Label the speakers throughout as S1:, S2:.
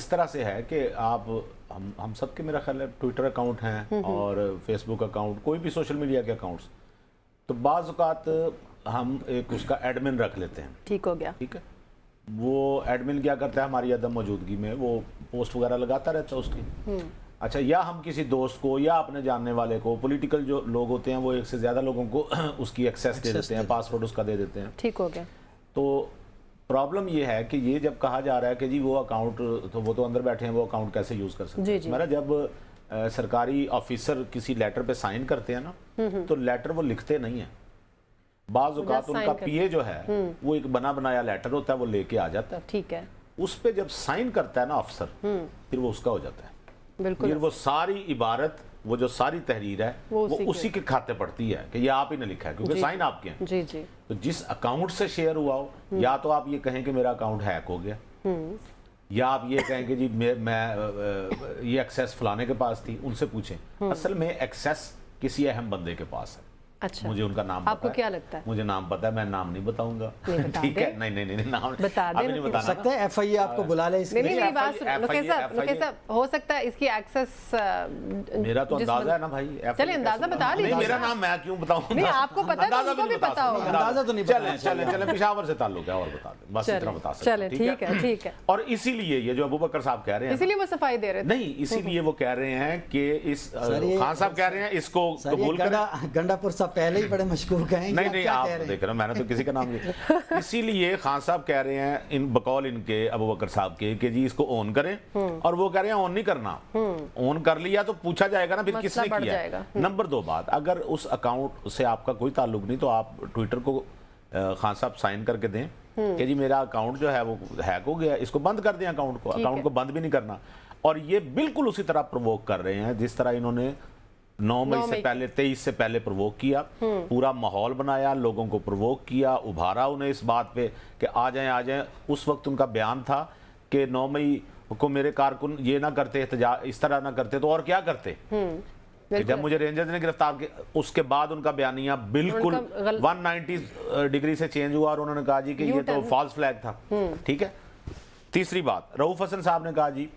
S1: इस तरह से है कि आप हम सबके मेरा ख्याल है ट्विटर अकाउंट हैं और फेसबुक अकाउंट, कोई भी सोशल मीडिया के अकाउंट्स, तो बाज़ औक़ात हम एक उसका एडमिन रख लेते हैं।
S2: ठीक हो गया।
S1: ठीक है, वो एडमिन क्या करता है, हमारी अदम मौजूदगी में वो पोस्ट वगैरह लगाता रहता है उसकी। अच्छा, या हम किसी दोस्त को या अपने जानने वाले को, पॉलिटिकल जो लोग होते हैं वो एक से ज़्यादा लोगों को उसकी एक्सेस दे देते हैं, पासवर्ड उसका दे देते हैं।
S2: ठीक हो गया।
S1: तो प्रॉब्लम ये है कि ये जब कहा जा रहा है कि जी वो अकाउंट, तो वो तो अंदर बैठे हैं, वो अकाउंट कैसे यूज़ कर सकते हैं। मेरा जब सरकारी ऑफिसर किसी लेटर पे साइन करते हैं ना, तो लेटर वो लिखते नहीं है। बाज़ औक़ात उनका पीए जो है वो एक बना बनाया लेटर होता है, वो लेके आ जाता है।
S2: ठीक है।
S1: उस पे जब साइन करता है ना अफसर, फिर वो उसका हो जाता है।
S2: बिल्कुल।
S1: फिर वो सारी इबारत, वो जो सारी तहरीर है वो उसी के खाते पड़ती है कि ये आप ही ने लिखा है, क्योंकि साइन आपके हैं।
S2: जी जी।
S1: तो जिस अकाउंट से शेयर हुआ हो, या तो आप ये कहें कि मेरा अकाउंट हैक हो गया, या आप ये कहें कि जी मैं ये एक्सेस फलाने के पास थी, उनसे पूछें। असल में एक्सेस किसी अहम बंदे के पास है।
S2: अच्छा,
S1: मुझे उनका नाम
S2: आपको क्या लगता है?
S1: मुझे नाम पता है, मैं नाम नहीं बताऊंगा। ठीक है, नहीं नाम
S2: बता दे,
S1: नहीं बताना।
S3: सकता है एफआईए आपको बुला ले इसके लिए।
S2: नहीं बात साहब, हो सकता है इसकी एक्सेस,
S1: मेरा तो अंदाजा है ना भाई।
S2: चलिए अंदाजा बता लीजिए।
S1: मेरा नाम मैं क्यों बताऊं?
S2: नहीं, आपको पता है, उनको भी पता होगा।
S3: अंदाजा तो नहीं।
S1: चले पेशावर से ताल्लुक है, और बता दें, बस इतना बता सकते हैं।
S2: ठीक है, ठीक है।
S1: और इसीलिए ये जो अबू बकर साहब कह रहे हैं,
S2: इसीलिए वो सफाई दे रहे थे।
S1: नहीं, इसीलिए वो कह रहे हैं कि इस खान साहब कह रहे हैं इसको कबूल करें।
S3: गंडापुर साहब पहले ही बड़े मशहूर कहेंगे।
S1: नहीं आप देख रहे हो, मैंने तो किसी का नाम नहीं। इसीलिए खान साहब कह रहे हैं इन बकौल इनके अबू बकर साहब के कि जी इसको ऑन करें, और वो कह रहे हैं ऑन नहीं करना। ऑन कर लिया तो पूछा जाएगा ना फिर किसने किया। नंबर 2 बात, अगर उस अकाउंट से आपका कोई ताल्लुक नहीं, तो आप ट्विटर को खान साहब साइन करके दें कि जी मेरा अकाउंट जो है वो हैक हो गया, इसको बंद कर दें। अकाउंट को बंद भी नहीं करना। और ये बिल्कुल उसी तरह प्रवोक कर रहे हैं जिस तरह इन्होंने 9 मई से पहले, 23 से पहले प्रवोक किया, पूरा माहौल बनाया, लोगों को प्रवोक किया, उभारा उन्हें इस बात पे कि आ जाएं। उस वक्त उनका बयान था कि 9 मई को मेरे कारकुन ये ना करते, इस तरह ना करते तो और क्या करते। कि जब मुझे रेंजर्स ने गिरफ्तार किया, उसके बाद उनका बयानिया बिल्कुल 190 डिग्री से चेंज हुआ, और उन्होंने कहा जी कि ये तो फॉल्स फ्लैग था। ठीक है। तीसरी बात, रऊफ हसन साहब ने कहा जी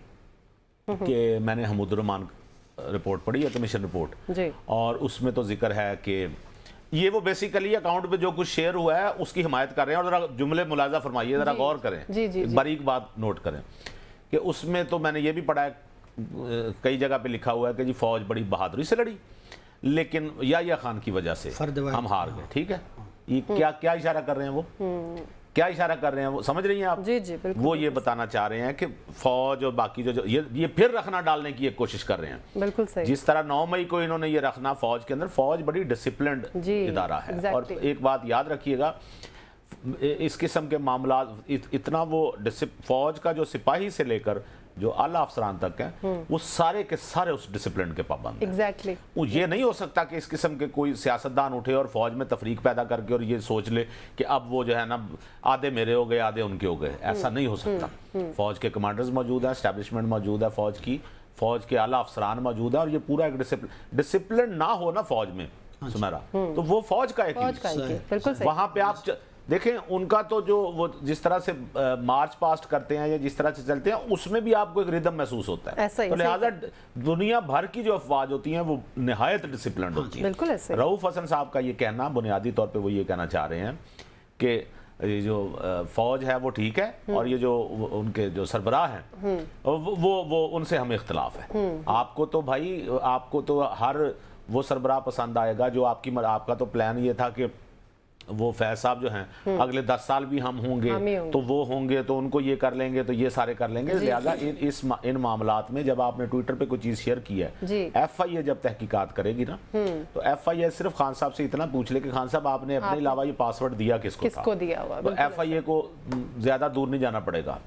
S1: कि मैंने हमीदुर रहमान रिपोर्ट पढ़ी है, कमीशन रिपोर्ट, और उसमें तो जिक्र है कि ये वो बेसिकली अकाउंट पे जो कुछ शेयर हुआ है उसकी हिमायत कर रहे हैं। और जरा जुमले मुलाजा फरमाइए, जरा गौर करें, बारीक बात नोट करें कि उसमें तो मैंने ये भी पढ़ा है, कई जगह पे लिखा हुआ है कि जी फौज बड़ी बहादुरी से लड़ी, लेकिन याहिया खान की वजह से हम हार गए। ठीक है, ये क्या इशारा कर रहे हैं वो, क्या इशारा कर रहे हैं वो, समझ रही हैं आप?
S2: जी जी, बिल्कुल।
S1: वो ये बताना चाह रहे हैं कि फौज और बाकी जो ये फिर रखना डालने की एक कोशिश कर रहे हैं।
S2: बिल्कुल सही।
S1: जिस तरह 9 मई को इन्होंने ये रखना फौज के अंदर, फौज बड़ी डिसिप्लिन्ड इदारा है। और एक बात याद रखिएगा, इस किस्म के मामला इतना वो फौज का जो सिपाही से लेकर जो आला अफसरान तक हैं, वो सारे के सारे उस डिसिप्लिन के पाबंद हैं।
S2: एग्जैक्टली।
S1: वो ये नहीं हो सकता कि इस किस्म के कोई सियासतदान उठे और फौज में तफरीक पैदा करके और ये सोच ले कि अब वो जो है ना आधे मेरे हो गए आधे उनके हो गए। ऐसा नहीं हो सकता। फौज के कमांडर्स मौजूद हैं, एस्टैब्लिशमेंट मौजूद है फौज के आला अफसरान मौजूद है, और ये पूरा एक डिसिप्लिन ना हो ना फौज में सुमेरा, तो वो फौज का एक वहां पे आप देखें, उनका तो जो वो जिस तरह से मार्च पास्ट करते हैं या जिस तरह से चलते हैं, उसमें भी आपको एक रिदम महसूस होता है। तो लिहाजा दुनिया भर की जो अफवाज होती हैं वो निहायत डिसिप्लिन्ड होती हैं।
S2: बिल्कुल ऐसे।
S1: रऊफ हसन साहब का ये कहना बुनियादी तौर पे वो ये कहना चाह रहे हैं कि ये जो फौज है वो ठीक है, और ये जो उनके जो सरबराह हैं वो उनसे हमें इख्तिलाफ है। आपको तो भाई आपको तो हर वो सरबराह पसंद आएगा जो आपका तो प्लान ये था कि वो फैज साहब जो हैं अगले 10 साल भी हम होंगे तो वो होंगे, तो उनको ये कर लेंगे, तो ये सारे कर लेंगे। लिहाजा इन मामलात में जब आपने ट्विटर पे कोई चीज शेयर की है, एफआईए जब तहकीकात करेगी ना, तो एफआईए सिर्फ खान साहब से इतना पूछ ले कि खान साहब आपने अपने अलावा ये पासवर्ड दिया किसको था।
S2: दिया हुआ,
S1: तो एफआईए को ज्यादा दूर नहीं जाना पड़ेगा।